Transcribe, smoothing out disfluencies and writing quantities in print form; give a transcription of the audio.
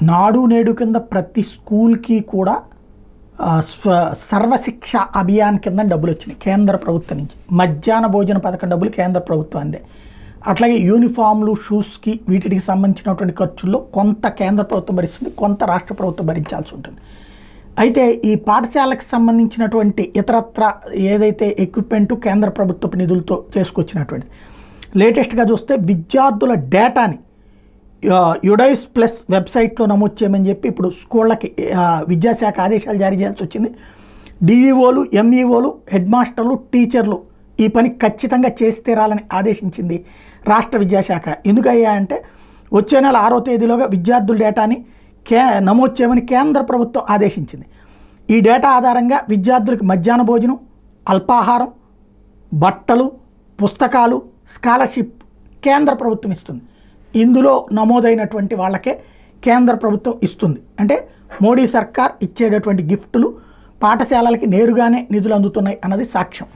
నాడు నేడు కింద ప్రతి స్కూల్కి కూడా సర్వశిక్ష అభియాన్ కింద డబ్బులు వచ్చినాయి కేంద్ర ప్రభుత్వం నుంచి. మధ్యాహ్న భోజన పథకం డబ్బులు కేంద్ర ప్రభుత్వం అందే. అట్లాగే యూనిఫామ్లు, షూస్కి వీటికి సంబంధించినటువంటి ఖర్చుల్లో కొంత కేంద్ర ప్రభుత్వం భరిస్తుంది, కొంత రాష్ట్ర ప్రభుత్వం భరించాల్సి ఉంటుంది. అయితే ఈ పాఠశాలకు సంబంధించినటువంటి ఇతరత్ర ఏదైతే ఎక్విప్మెంటు కేంద్ర ప్రభుత్వ నిధులతో చేసుకొచ్చినటువంటిది. లేటెస్ట్గా చూస్తే విద్యార్థుల డేటాని యుడైస్ ప్లస్ వెబ్సైట్లో నమోదు చేయమని చెప్పి ఇప్పుడు స్కూళ్ళకి విద్యాశాఖ ఆదేశాలు జారీ చేయాల్సి వచ్చింది. డిఈఓలు, ఎంఈఓలు, హెడ్ మాస్టర్లు, టీచర్లు ఈ పని ఖచ్చితంగా చేసి తీరాలని ఆదేశించింది రాష్ట్ర విద్యాశాఖ. ఎందుకయ్యా అంటే వచ్చే నెల 6వ తేదీలోగా విద్యార్థుల డేటాని నమోదు చేయమని కేంద్ర ప్రభుత్వం ఆదేశించింది. ఈ డేటా ఆధారంగా విద్యార్థులకు మధ్యాహ్న భోజనం, అల్పాహారం, బట్టలు, పుస్తకాలు, స్కాలర్షిప్ కేంద్ర ప్రభుత్వం ఇస్తుంది. ఇందులో నమోదైనటువంటి వాళ్ళకే కేంద్ర ప్రభుత్వం ఇస్తుంది. అంటే మోడీ సర్కార్ ఇచ్చేటటువంటి గిఫ్టులు పాఠశాలలకి నేరుగానే నిధులు అందుతున్నాయి అన్నది సాక్ష్యం.